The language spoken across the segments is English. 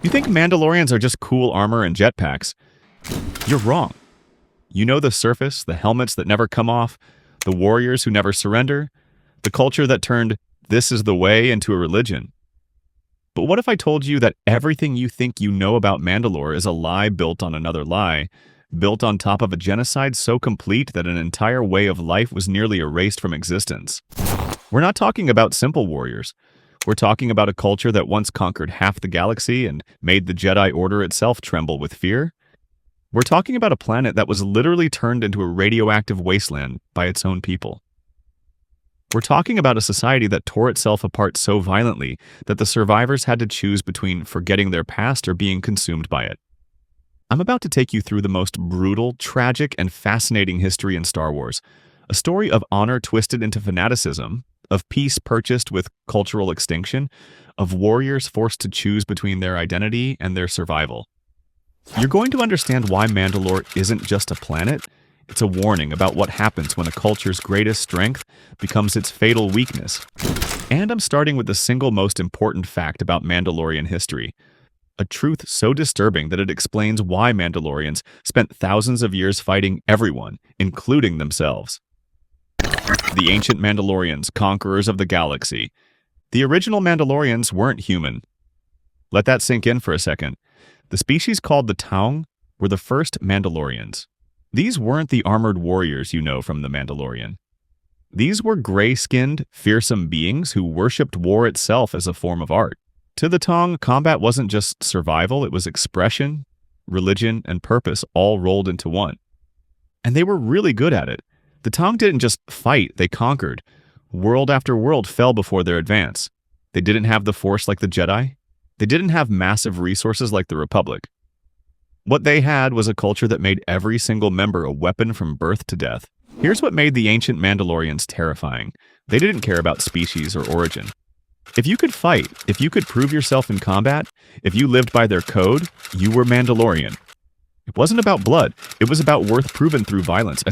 You think Mandalorians are just cool armor and jetpacks? You're wrong. You know the surface, the helmets that never come off, the warriors who never surrender, the culture that turned "this is the way" into a religion. But what if I told you that everything you think you know about Mandalore is a lie built on another lie, built on top of a genocide so complete that an entire way of life was nearly erased from existence? We're not talking about simple warriors. We're talking about a culture that once conquered half the galaxy and made the Jedi Order itself tremble with fear. We're talking about a planet that was literally turned into a radioactive wasteland by its own people. We're talking about a society that tore itself apart so violently that the survivors had to choose between forgetting their past or being consumed by it. I'm about to take you through the most brutal, tragic, and fascinating history in Star Wars. A story of honor twisted into fanaticism, of peace purchased with cultural extinction, of warriors forced to choose between their identity and their survival. You're going to understand why Mandalore isn't just a planet. It's a warning about what happens when a culture's greatest strength becomes its fatal weakness. And I'm starting with the single most important fact about Mandalorian history. A truth so disturbing that it explains why Mandalorians spent thousands of years fighting everyone, including themselves. The ancient Mandalorians, conquerors of the galaxy. The original Mandalorians weren't human. Let that sink in for a second. The species called the Taung were the first Mandalorians. These weren't the armored warriors you know from The Mandalorian. These were gray-skinned, fearsome beings who worshipped war itself as a form of art. To the Taung, combat wasn't just survival, it was expression, religion, and purpose all rolled into one. And they were really good at it. The Taung didn't just fight, they conquered. World after world fell before their advance. They didn't have the Force like the Jedi. They didn't have massive resources like the Republic. What they had was a culture that made every single member a weapon from birth to death. Here's what made the ancient Mandalorians terrifying. They didn't care about species or origin. If you could fight, if you could prove yourself in combat, if you lived by their code, you were Mandalorian. It wasn't about blood, it was about worth proven through violence.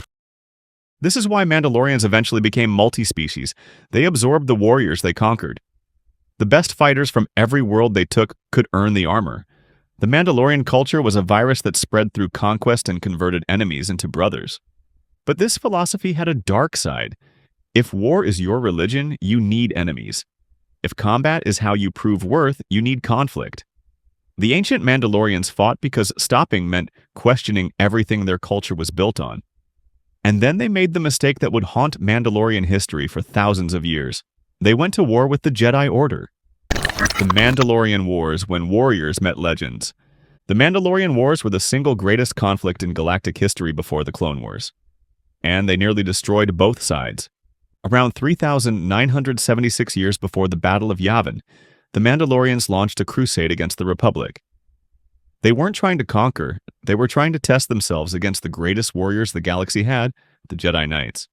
This is why Mandalorians eventually became multi-species. They absorbed the warriors they conquered. The best fighters from every world they took could earn the armor. The Mandalorian culture was a virus that spread through conquest and converted enemies into brothers. But this philosophy had a dark side. If war is your religion, you need enemies. If combat is how you prove worth, you need conflict. The ancient Mandalorians fought because stopping meant questioning everything their culture was built on. And then they made the mistake that would haunt Mandalorian history for thousands of years. They went to war with the Jedi Order. The Mandalorian Wars, when warriors met legends. The Mandalorian Wars were the single greatest conflict in galactic history before the Clone Wars. And they nearly destroyed both sides. Around 3,976 years before the Battle of Yavin, the Mandalorians launched a crusade against the Republic. They weren't trying to conquer, they were trying to test themselves against the greatest warriors the galaxy had, the Jedi Knights.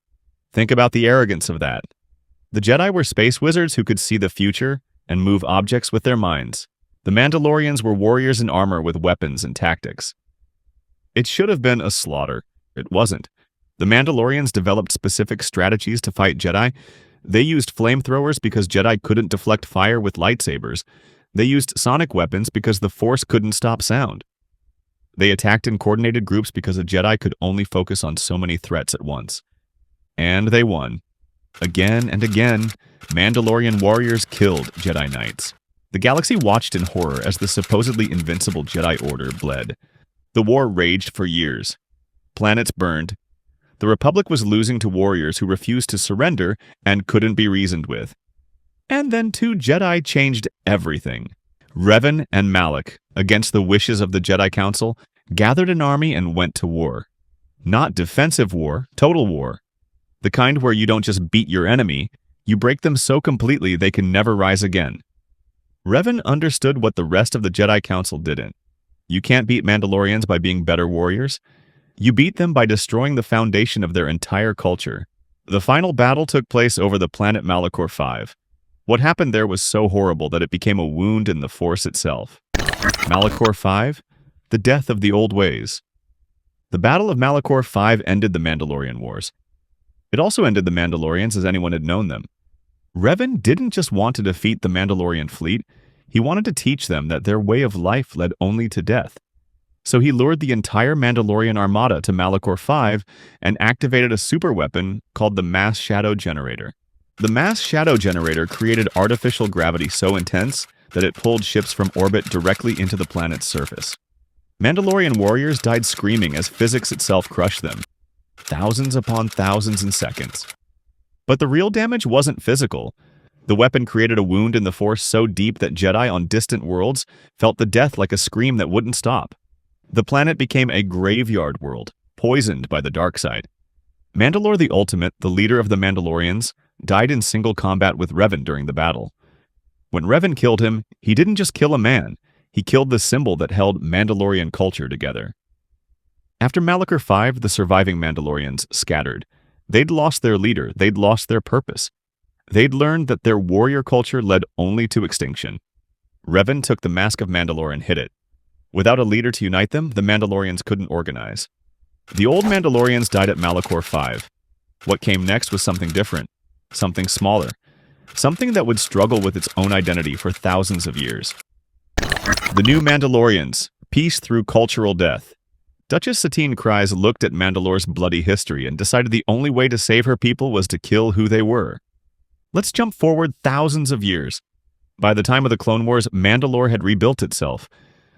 Think about the arrogance of that. The Jedi were space wizards who could see the future and move objects with their minds. The Mandalorians were warriors in armor with weapons and tactics. It should have been a slaughter. It wasn't. The Mandalorians developed specific strategies to fight Jedi. They used flamethrowers because Jedi couldn't deflect fire with lightsabers. They used sonic weapons because the Force couldn't stop sound. They attacked in coordinated groups because a Jedi could only focus on so many threats at once. And they won. Again and again, Mandalorian warriors killed Jedi Knights. The galaxy watched in horror as the supposedly invincible Jedi Order bled. The war raged for years. Planets burned. The Republic was losing to warriors who refused to surrender and couldn't be reasoned with. And then two Jedi changed everything. Revan and Malak, against the wishes of the Jedi Council, gathered an army and went to war. Not defensive war, total war. The kind where you don't just beat your enemy, you break them so completely they can never rise again. Revan understood what the rest of the Jedi Council didn't. You can't beat Mandalorians by being better warriors. You beat them by destroying the foundation of their entire culture. The final battle took place over the planet Malachor 5. What happened there was so horrible that it became a wound in the Force itself. Malachor 5? The death of the old ways. The Battle of Malachor 5 ended the Mandalorian Wars. It also ended the Mandalorians as anyone had known them. Revan didn't just want to defeat the Mandalorian fleet, He wanted to teach them that their way of life led only to death. So he lured the entire Mandalorian armada to Malachor 5 and activated a superweapon called the Mass Shadow Generator. The Mass Shadow Generator created artificial gravity so intense that it pulled ships from orbit directly into the planet's surface. Mandalorian warriors died screaming as physics itself crushed them, thousands upon thousands in seconds. But the real damage wasn't physical. The weapon created a wound in the Force so deep that Jedi on distant worlds felt the death like a scream that wouldn't stop. The planet became a graveyard world, poisoned by the dark side. Mandalore the Ultimate, the leader of the Mandalorians, died in single combat with Revan during the battle. When Revan killed him, he didn't just kill a man, he killed the symbol that held Mandalorian culture together. After Malachor 5, the surviving Mandalorians scattered. They'd lost their leader, they'd lost their purpose. They'd learned that their warrior culture led only to extinction. Revan took the Mask of Mandalore and hid it. Without a leader to unite them, the Mandalorians couldn't organize. The old Mandalorians died at Malachor 5. What came next was something different, something smaller, something that would struggle with its own identity for thousands of years. The new Mandalorians, peace through cultural death. Duchess Satine Kryze looked at Mandalore's bloody history and decided the only way to save her people was to kill who they were. Let's jump forward thousands of years. By the time of the Clone Wars, Mandalore had rebuilt itself.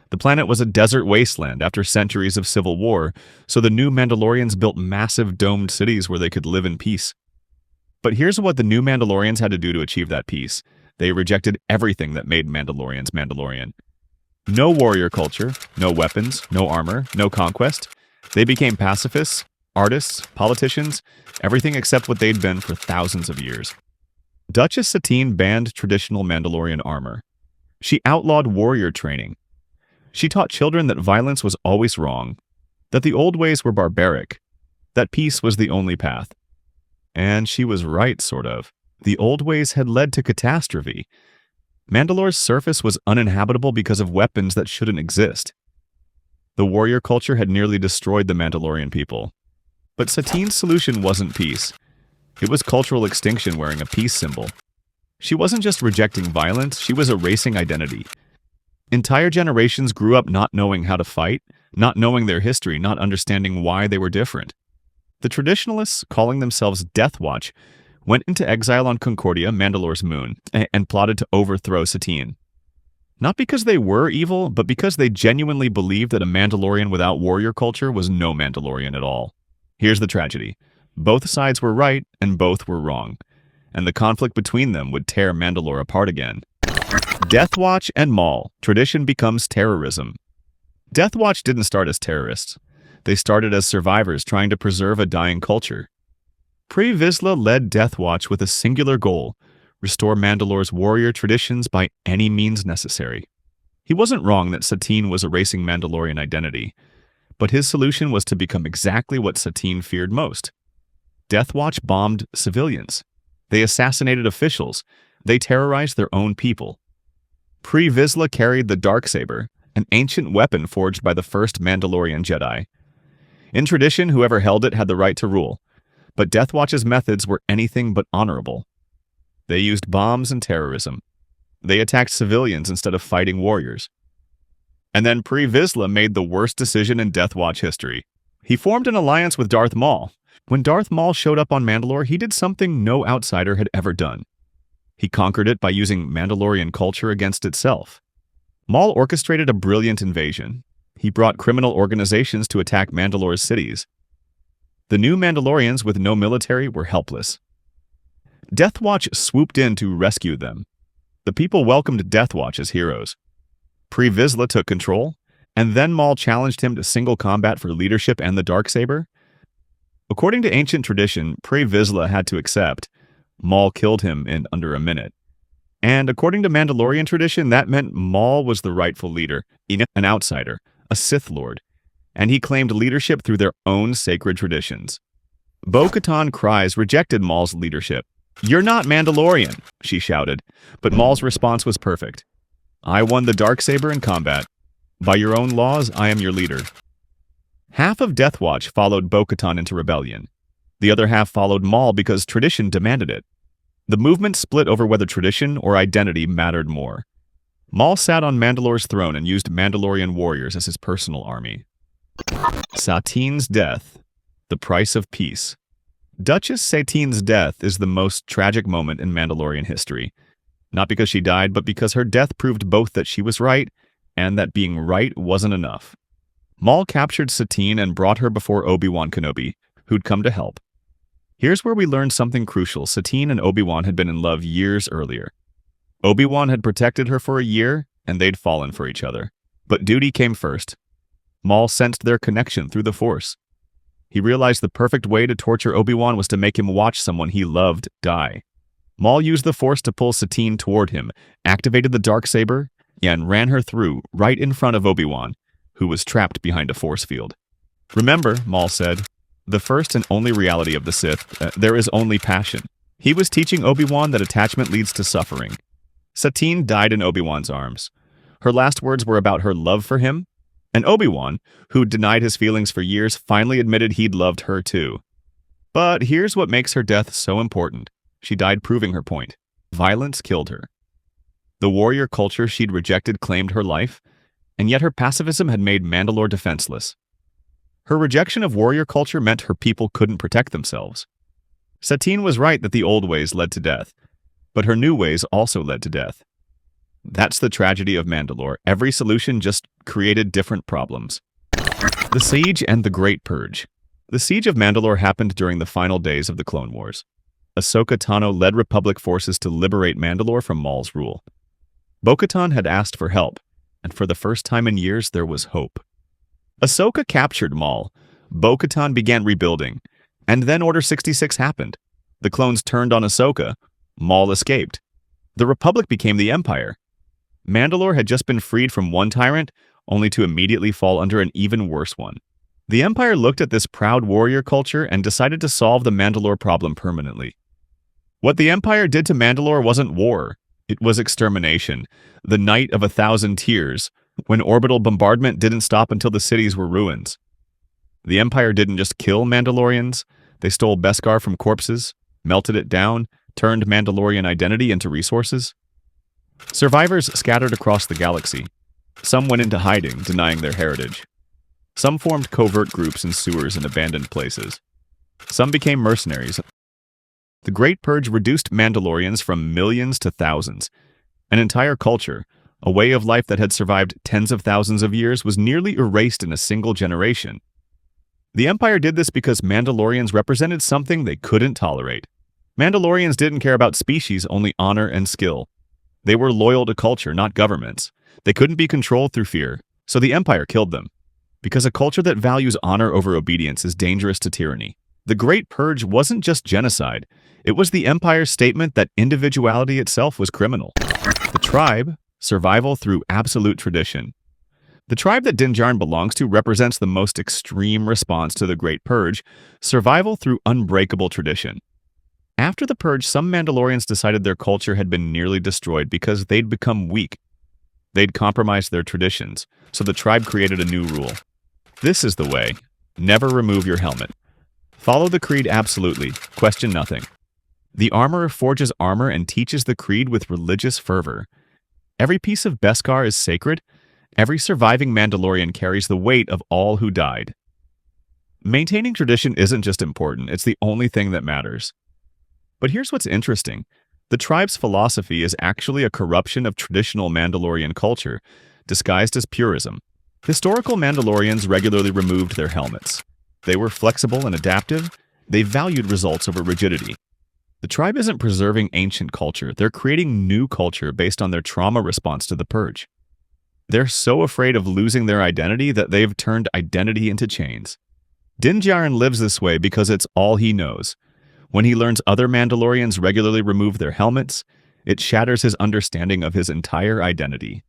The planet was a desert wasteland after centuries of civil war, so the new Mandalorians built massive domed cities where they could live in peace. But here's what the new Mandalorians had to do to achieve that peace. They rejected everything that made Mandalorians Mandalorian. No warrior culture, no weapons, no armor, no conquest. They became pacifists, artists, politicians, everything except what they'd been for thousands of years. Duchess Satine banned traditional Mandalorian armor. She outlawed warrior training. She taught children that violence was always wrong, that the old ways were barbaric, that peace was the only path. And she was right, sort of. The old ways had led to catastrophe. Mandalore's surface was uninhabitable because of weapons that shouldn't exist. The warrior culture had nearly destroyed the Mandalorian people. But Satine's solution wasn't peace. It was cultural extinction wearing a peace symbol. She wasn't just rejecting violence, she was erasing identity. Entire generations grew up not knowing how to fight, not knowing their history, not understanding why they were different. The traditionalists, calling themselves Death Watch, went into exile on Concordia, Mandalore's moon, and plotted to overthrow Satine. Not because they were evil, but because they genuinely believed that a Mandalorian without warrior culture was no Mandalorian at all. Here's the tragedy. Both sides were right, and both were wrong. And the conflict between them would tear Mandalore apart again. Death Watch and Maul. Tradition becomes terrorism. Death Watch didn't start as terrorists. They started as survivors trying to preserve a dying culture. Pre Vizsla led Death Watch with a singular goal: restore Mandalore's warrior traditions by any means necessary. He wasn't wrong that Satine was erasing Mandalorian identity, but his solution was to become exactly what Satine feared most. Death Watch bombed civilians. They assassinated officials. They terrorized their own people. Pre Vizsla carried the Darksaber, an ancient weapon forged by the first Mandalorian Jedi. In tradition, whoever held it had the right to rule. But Death Watch's methods were anything but honorable. They used bombs and terrorism. They attacked civilians instead of fighting warriors. And then Pre Vizsla made the worst decision in Death Watch history. He formed an alliance with Darth Maul. When Darth Maul showed up on Mandalore, he did something no outsider had ever done. He conquered it by using Mandalorian culture against itself. Maul orchestrated a brilliant invasion. He brought criminal organizations to attack Mandalore's cities. The new Mandalorians with no military were helpless. Death Watch swooped in to rescue them. The people welcomed Death Watch as heroes. Pre Vizsla took control, and then Maul challenged him to single combat for leadership and the Darksaber. According to ancient tradition, Pre Vizsla had to accept. Maul killed him in under a minute. And according to Mandalorian tradition, that meant Maul was the rightful leader, an outsider, a Sith Lord, and he claimed leadership through their own sacred traditions. Bo-Katan Kryze rejected Maul's leadership. "You're not Mandalorian," she shouted, but Maul's response was perfect. "I won the Darksaber in combat. By your own laws, I am your leader." Half of Death Watch followed Bo-Katan into rebellion. The other half followed Maul because tradition demanded it. The movement split over whether tradition or identity mattered more. Maul sat on Mandalore's throne and used Mandalorian warriors as his personal army. Satine's death, the price of peace. Duchess Satine's death is the most tragic moment in Mandalorian history. Not because she died, but because her death proved both that she was right and that being right wasn't enough. Maul captured Satine and brought her before Obi-Wan Kenobi, who'd come to help. Here's where we learned something crucial. Satine and Obi-Wan had been in love years earlier. Obi-Wan had protected her for a year, and they'd fallen for each other. But duty came first. Maul sensed their connection through the Force. He realized the perfect way to torture Obi-Wan was to make him watch someone he loved die. Maul used the Force to pull Satine toward him, activated the Darksaber, and ran her through right in front of Obi-Wan, who was trapped behind a force field. "Remember," Maul said, "the first and only reality of the Sith, there is only passion." He was teaching Obi-Wan that attachment leads to suffering. Satine died in Obi-Wan's arms. Her last words were about her love for him, and Obi-Wan, who denied his feelings for years, finally admitted he'd loved her too. But here's what makes her death so important. She died proving her point. Violence killed her. The warrior culture she'd rejected claimed her life, and yet her pacifism had made Mandalore defenseless. Her rejection of warrior culture meant her people couldn't protect themselves. Satine was right that the old ways led to death, but her new ways also led to death. That's the tragedy of Mandalore. Every solution just created different problems. The Siege and the Great Purge. The Siege of Mandalore happened during the final days of the Clone Wars. Ahsoka Tano led Republic forces to liberate Mandalore from Maul's rule. Bo-Katan had asked for help, and for the first time in years there was hope. Ahsoka captured Maul. Bo-Katan began rebuilding, and then Order 66 happened. The clones turned on Ahsoka. Maul escaped. The Republic became the Empire. Mandalore had just been freed from one tyrant, only to immediately fall under an even worse one. The Empire looked at this proud warrior culture and decided to solve the Mandalore problem permanently. What the Empire did to Mandalore wasn't war. It was extermination. The Night of 1,000 Tears, when orbital bombardment didn't stop until the cities were ruins. The Empire didn't just kill Mandalorians. They stole Beskar from corpses, melted it down, turned Mandalorian identity into resources. Survivors scattered across the galaxy. Some went into hiding, denying their heritage. Some formed covert groups in sewers and abandoned places. Some became mercenaries. The Great Purge reduced Mandalorians from millions to thousands. An entire culture, a way of life that had survived tens of thousands of years, was nearly erased in a single generation. The Empire did this because Mandalorians represented something they couldn't tolerate. Mandalorians didn't care about species, only honor and skill. They were loyal to culture, not governments. They couldn't be controlled through fear, so the Empire killed them. Because a culture that values honor over obedience is dangerous to tyranny. The Great Purge wasn't just genocide. It was the Empire's statement that individuality itself was criminal. The tribe, survival through absolute tradition. The tribe that Din Djarin belongs to represents the most extreme response to the Great Purge, survival through unbreakable tradition. After the Purge, some Mandalorians decided their culture had been nearly destroyed because they'd become weak. They'd compromised their traditions, so the tribe created a new rule. This is the way. Never remove your helmet. Follow the creed absolutely. Question nothing. The armorer forges armor and teaches the creed with religious fervor. Every piece of Beskar is sacred. Every surviving Mandalorian carries the weight of all who died. Maintaining tradition isn't just important, it's the only thing that matters. But here's what's interesting. The tribe's philosophy is actually a corruption of traditional Mandalorian culture, disguised as purism. Historical Mandalorians regularly removed their helmets. They were flexible and adaptive. They valued results over rigidity. The tribe isn't preserving ancient culture. They're creating new culture based on their trauma response to the Purge. They're so afraid of losing their identity that they've turned identity into chains. Din Djarin lives this way because it's all he knows. When he learns other Mandalorians regularly remove their helmets, it shatters his understanding of his entire identity.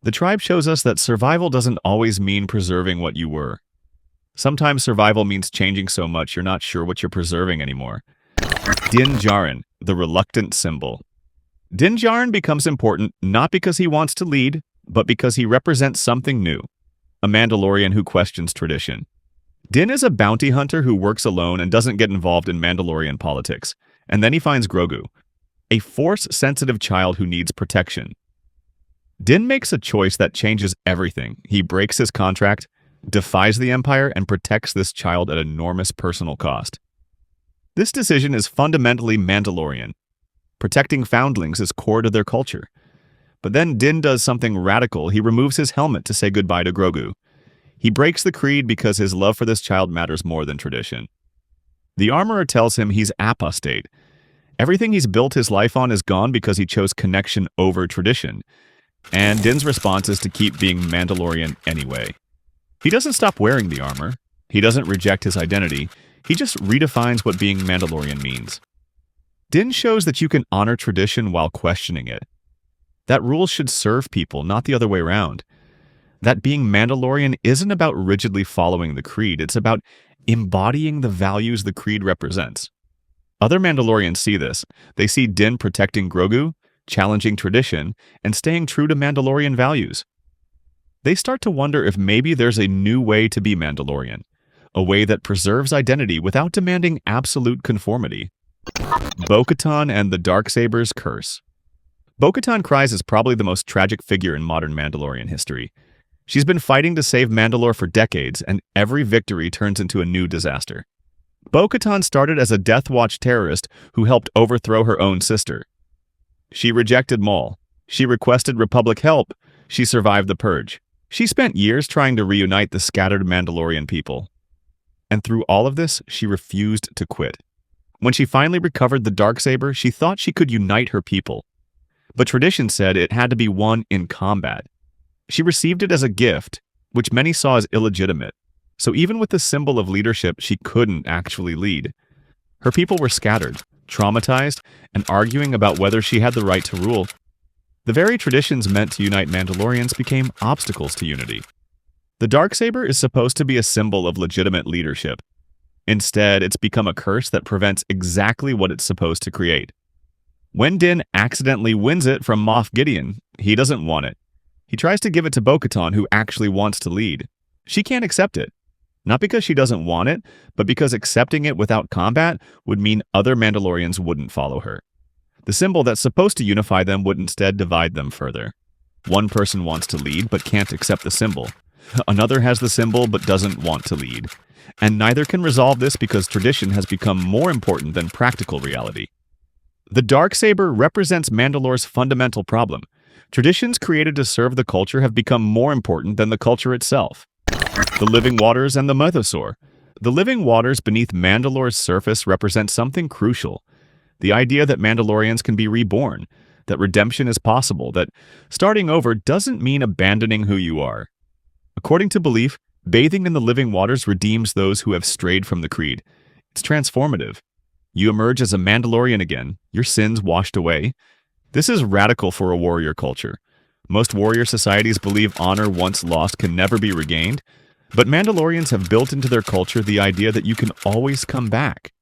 The tribe shows us that survival doesn't always mean preserving what you were. Sometimes survival means changing so much you're not sure what you're preserving anymore. Din Djarin, the reluctant symbol. Din Djarin becomes important not because he wants to lead, but because he represents something new, a Mandalorian who questions tradition. Din is a bounty hunter who works alone and doesn't get involved in Mandalorian politics, and then he finds Grogu, a Force-sensitive child who needs protection. Din makes a choice that changes everything. He breaks his contract, defies the Empire, and protects this child at enormous personal cost. This decision is fundamentally Mandalorian. Protecting foundlings is core to their culture. But then Din does something radical. He removes his helmet to say goodbye to Grogu. He breaks the creed because his love for this child matters more than tradition. The armorer tells him he's apostate. Everything he's built his life on is gone because he chose connection over tradition. And Din's response is to keep being Mandalorian anyway. He doesn't stop wearing the armor. He doesn't reject his identity. He just redefines what being Mandalorian means. Din shows that you can honor tradition while questioning it. That rules should serve people, not the other way around. That being Mandalorian isn't about rigidly following the creed. It's about embodying the values the creed represents. Other Mandalorians see this. They see Din protecting Grogu, challenging tradition, and staying true to Mandalorian values. They start to wonder if maybe there's a new way to be Mandalorian, a way that preserves identity without demanding absolute conformity. Bo-Katan and the Darksaber's curse. Bo-Katan Kryze is probably the most tragic figure in modern Mandalorian history. She's been fighting to save Mandalore for decades, and every victory turns into a new disaster. Bo-Katan started as a Death Watch terrorist who helped overthrow her own sister. She rejected Maul. She requested Republic help. She survived the Purge. She spent years trying to reunite the scattered Mandalorian people. And through all of this, she refused to quit. When she finally recovered the Darksaber, she thought she could unite her people. But tradition said it had to be won in combat. She received it as a gift, which many saw as illegitimate. So even with the symbol of leadership, she couldn't actually lead. Her people were scattered, traumatized, and arguing about whether she had the right to rule. The very traditions meant to unite Mandalorians became obstacles to unity. The Darksaber is supposed to be a symbol of legitimate leadership. Instead, it's become a curse that prevents exactly what it's supposed to create. When Din accidentally wins it from Moff Gideon, he doesn't want it. He tries to give it to Bo-Katan, who actually wants to lead. She can't accept it. Not because she doesn't want it, but because accepting it without combat would mean other Mandalorians wouldn't follow her. The symbol that's supposed to unify them would instead divide them further. One person wants to lead, but can't accept the symbol. Another has the symbol, but doesn't want to lead. And neither can resolve this because tradition has become more important than practical reality. The Darksaber represents Mandalore's fundamental problem. Traditions created to serve the culture have become more important than the culture itself. The living waters and the mythosaur. The living waters beneath Mandalore's surface represent something crucial. The idea that Mandalorians can be reborn, that redemption is possible, that starting over doesn't mean abandoning who you are. According to belief, bathing in the living waters redeems those who have strayed from the creed. It's transformative. You emerge as a Mandalorian again, your sins washed away. This is radical for a warrior culture. Most warrior societies believe honor once lost can never be regained, but Mandalorians have built into their culture the idea that you can always come back,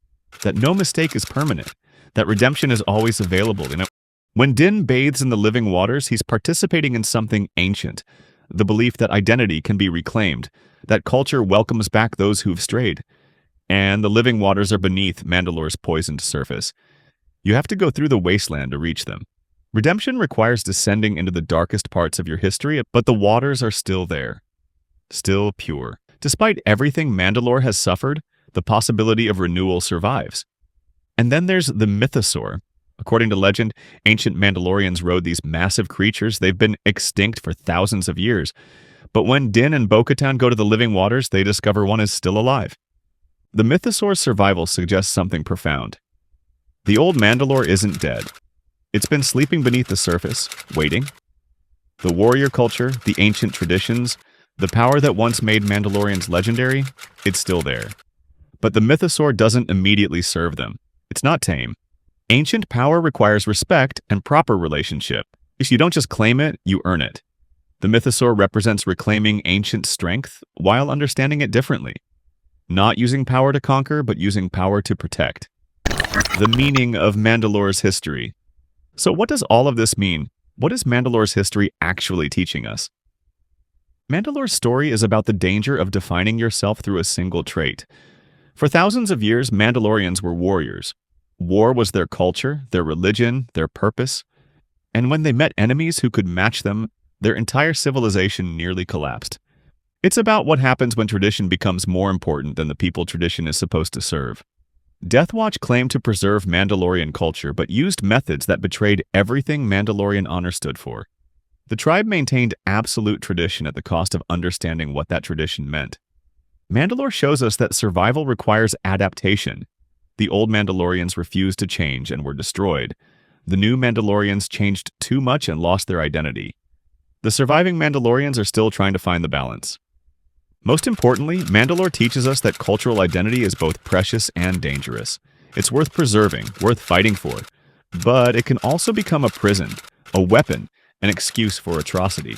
that no mistake is permanent, that redemption is always available. When Din bathes in the living waters, he's participating in something ancient, the belief that identity can be reclaimed, that culture welcomes back those who've strayed. And the living waters are beneath Mandalore's poisoned surface. You have to go through the wasteland to reach them. Redemption requires descending into the darkest parts of your history, but the waters are still there. Still pure. Despite everything Mandalore has suffered, the possibility of renewal survives. And then there's the mythosaur. According to legend, ancient Mandalorians rode these massive creatures. They've been extinct for thousands of years. But when Din and Bo-Katan go to the living waters, they discover one is still alive. The mythosaur's survival suggests something profound. The old Mandalore isn't dead. It's been sleeping beneath the surface, waiting. The warrior culture, the ancient traditions, the power that once made Mandalorians legendary, it's still there. But the mythosaur doesn't immediately serve them. It's not tame. Ancient power requires respect and proper relationship. If you don't just claim it, you earn it. The mythosaur represents reclaiming ancient strength while understanding it differently. Not using power to conquer, but using power to protect. The meaning of Mandalore's history. So what does all of this mean? What is Mandalore's history actually teaching us? Mandalore's story is about the danger of defining yourself through a single trait. For thousands of years, Mandalorians were warriors. War was their culture, their religion, their purpose. And when they met enemies who could match them, Their entire civilization nearly collapsed. It's about what happens when tradition becomes more important than the people tradition is supposed to serve. Death Watch claimed to preserve Mandalorian culture but used methods that betrayed everything Mandalorian honor stood for. The tribe maintained absolute tradition at the cost of understanding what that tradition meant. Mandalore shows us that survival requires adaptation. The old Mandalorians refused to change and were destroyed. The new Mandalorians changed too much and lost their identity. The surviving Mandalorians are still trying to find the balance. Most importantly, Mandalore teaches us that cultural identity is both precious and dangerous. It's worth preserving, worth fighting for, but it can also become a prison, a weapon, an excuse for atrocity.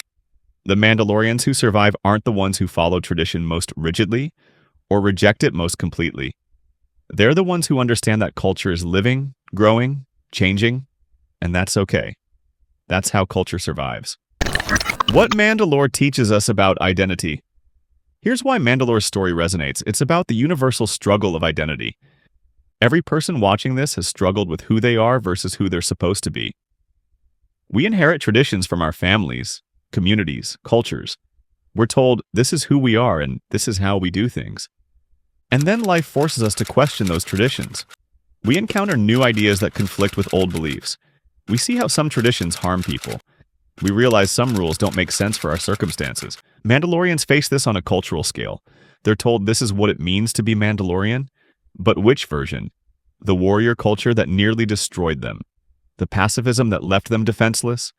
The Mandalorians who survive aren't the ones who follow tradition most rigidly or reject it most completely. They're the ones who understand that culture is living, growing, changing, and that's okay. That's how culture survives. What Mandalore teaches us about identity. Here's why Mandalore's story resonates. It's about the universal struggle of identity. Every person watching this has struggled with who they are versus who they're supposed to be. We inherit traditions from our families, communities, cultures. We're told this is who we are and this is how we do things. And then life forces us to question those traditions. We encounter new ideas that conflict with old beliefs. We see how some traditions harm people. We realize some rules don't make sense for our circumstances. Mandalorians face this on a cultural scale. They're told this is what it means to be Mandalorian. But which version? The warrior culture that nearly destroyed them. The pacifism that left them defenseless.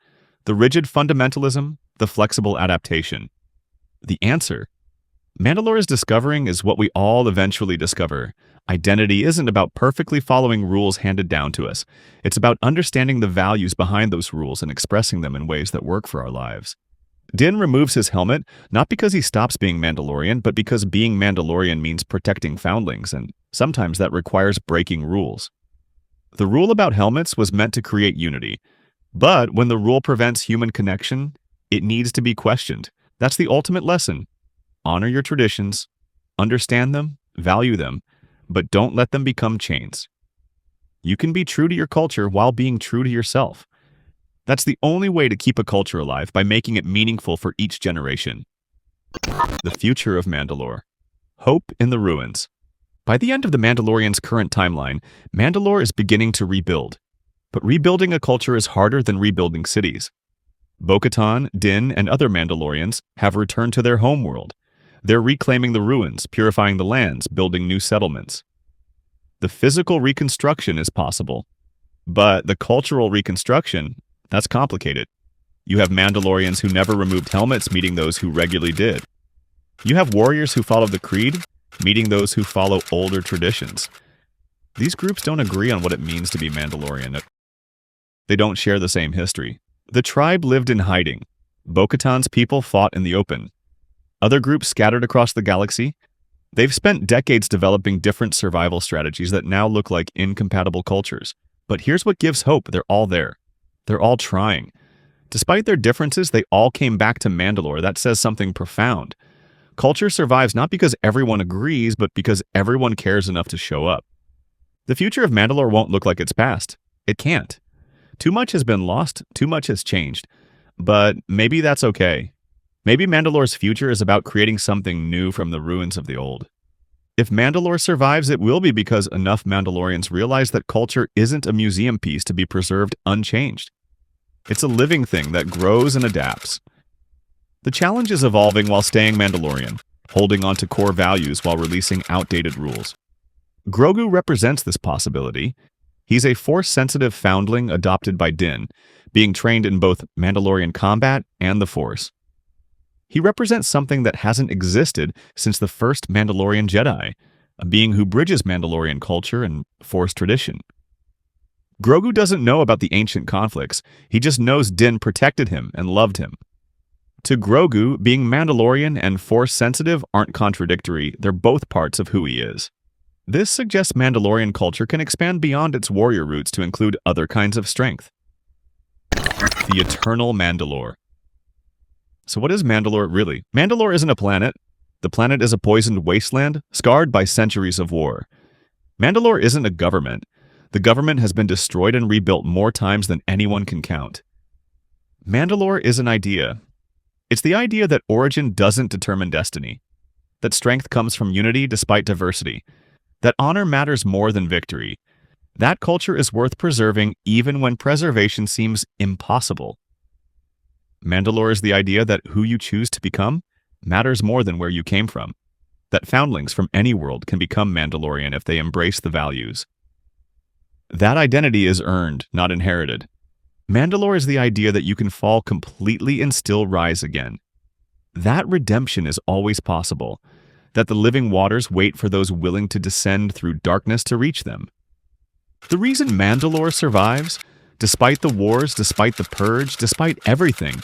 The rigid fundamentalism. The flexible adaptation. The answer? Mandalore is discovering is what we all eventually discover. Identity isn't about perfectly following rules handed down to us. It's about understanding the values behind those rules and expressing them in ways that work for our lives. Din removes his helmet, not because he stops being Mandalorian, but because being Mandalorian means protecting foundlings, and sometimes that requires breaking rules. The rule about helmets was meant to create unity. But when the rule prevents human connection, it needs to be questioned. That's the ultimate lesson. Honor your traditions, understand them, value them, but don't let them become chains. You can be true to your culture while being true to yourself. That's the only way to keep a culture alive, by making it meaningful for each generation. The future of Mandalore. Hope in the ruins. By the end of the Mandalorian's current timeline, Mandalore is beginning to rebuild. But rebuilding a culture is harder than rebuilding cities. Bo-Katan, Din, and other Mandalorians have returned to their homeworld. They're reclaiming the ruins, purifying the lands, building new settlements. The physical reconstruction is possible, but the cultural reconstruction, that's complicated. You have Mandalorians who never removed helmets meeting those who regularly did. You have warriors who follow the creed meeting those who follow older traditions. These groups don't agree on what it means to be Mandalorian. They don't share the same history. The tribe lived in hiding. Bo-Katan's people fought in the open. Other groups scattered across the galaxy. They've spent decades developing different survival strategies that now look like incompatible cultures. But here's what gives hope. They're all there. They're all trying. Despite their differences, they all came back to Mandalore. That says something profound. Culture survives not because everyone agrees, but because everyone cares enough to show up. The future of Mandalore won't look like its past. It can't. Too much has been lost. Too much has changed. But maybe that's okay. Maybe Mandalore's future is about creating something new from the ruins of the old. If Mandalore survives, it will be because enough Mandalorians realize that culture isn't a museum piece to be preserved unchanged. It's a living thing that grows and adapts. The challenge is evolving while staying Mandalorian, holding on to core values while releasing outdated rules. Grogu represents this possibility. He's a Force-sensitive foundling adopted by Din, being trained in both Mandalorian combat and the Force. He represents something that hasn't existed since the first Mandalorian Jedi, a being who bridges Mandalorian culture and Force tradition. Grogu doesn't know about the ancient conflicts. He just knows Din protected him and loved him. To Grogu, being Mandalorian and Force-sensitive aren't contradictory. They're both parts of who he is. This suggests Mandalorian culture can expand beyond its warrior roots to include other kinds of strength. The Eternal Mandalore. So what is Mandalore really? Mandalore isn't a planet. The planet is a poisoned wasteland, scarred by centuries of war. Mandalore isn't a government. The government has been destroyed and rebuilt more times than anyone can count. Mandalore is an idea. It's the idea that origin doesn't determine destiny, that strength comes from unity despite diversity, that honor matters more than victory. That culture is worth preserving even when preservation seems impossible. Mandalore is the idea that who you choose to become matters more than where you came from, that foundlings from any world can become Mandalorian if they embrace the values. That identity is earned, not inherited. Mandalore is the idea that you can fall completely and still rise again. That redemption is always possible, that the living waters wait for those willing to descend through darkness to reach them. The reason Mandalore survives, despite the wars, despite the Purge, despite everything,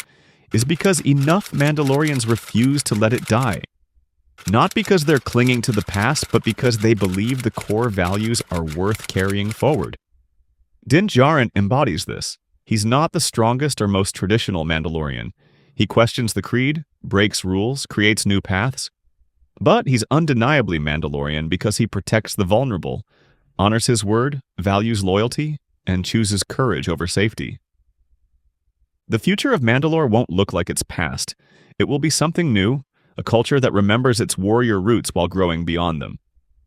is because enough Mandalorians refuse to let it die. Not because they're clinging to the past, but because they believe the core values are worth carrying forward. Din Djarin embodies this. He's not the strongest or most traditional Mandalorian. He questions the creed, breaks rules, creates new paths. But he's undeniably Mandalorian because he protects the vulnerable, honors his word, values loyalty, and chooses courage over safety. The future of Mandalore won't look like its past. It will be something new, a culture that remembers its warrior roots while growing beyond them.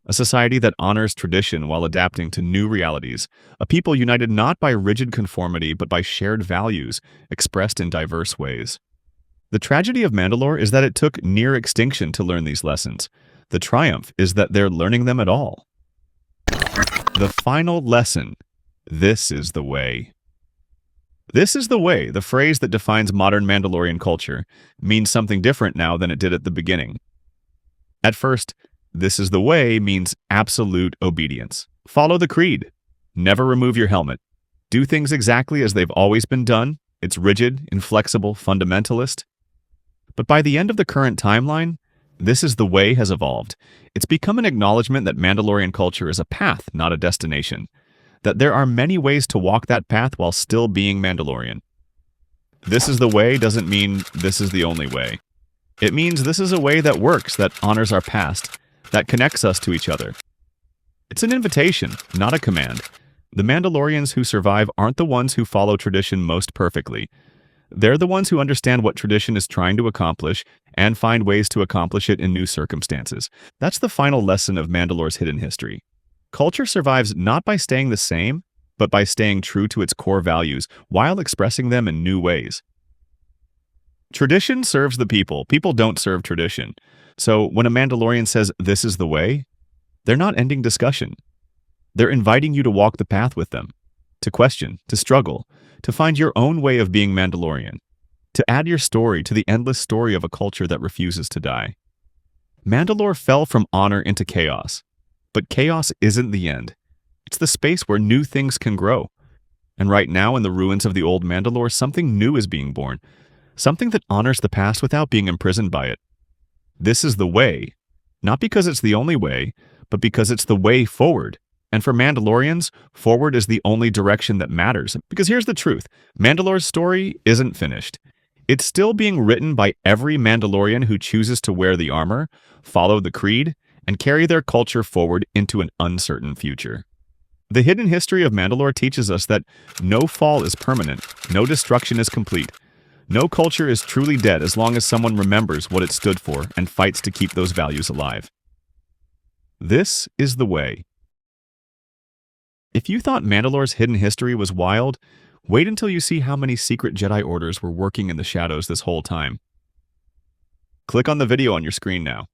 A society that honors tradition while adapting to new realities. A people united not by rigid conformity but by shared values, expressed in diverse ways. The tragedy of Mandalore is that it took near extinction to learn these lessons. The triumph is that they're learning them at all. The final lesson. This is the way. This is the way, the phrase that defines modern Mandalorian culture, means something different now than it did at the beginning. At first, this is the way means absolute obedience. Follow the creed. Never remove your helmet. Do things exactly as they've always been done. It's rigid, inflexible, fundamentalist. But by the end of the current timeline, this is the way has evolved. It's become an acknowledgement that Mandalorian culture is a path, not a destination. That there are many ways to walk that path while still being Mandalorian. This is the way doesn't mean this is the only way. It means this is a way that works, that honors our past, that connects us to each other. It's an invitation, not a command. The Mandalorians who survive aren't the ones who follow tradition most perfectly. They're the ones who understand what tradition is trying to accomplish and find ways to accomplish it in new circumstances. That's the final lesson of Mandalore's hidden history. Culture survives not by staying the same, but by staying true to its core values while expressing them in new ways. Tradition serves the people. People don't serve tradition. So when a Mandalorian says, "This is the way," they're not ending discussion. They're inviting you to walk the path with them, to question, to struggle, to find your own way of being Mandalorian, to add your story to the endless story of a culture that refuses to die. Mandalore fell from honor into chaos, but chaos isn't the end. It's the space where new things can grow. And right now, in the ruins of the old Mandalore, something new is being born, something that honors the past without being imprisoned by it. This is the way, not because it's the only way, but because it's the way forward. And for Mandalorians, forward is the only direction that matters. Because here's the truth, Mandalore's story isn't finished. It's still being written by every Mandalorian who chooses to wear the armor, follow the creed, and carry their culture forward into an uncertain future. The hidden history of Mandalore teaches us that no fall is permanent, no destruction is complete. No culture is truly dead as long as someone remembers what it stood for and fights to keep those values alive. This is the way. If you thought Mandalore's hidden history was wild, wait until you see how many secret Jedi orders were working in the shadows this whole time. Click on the video on your screen now.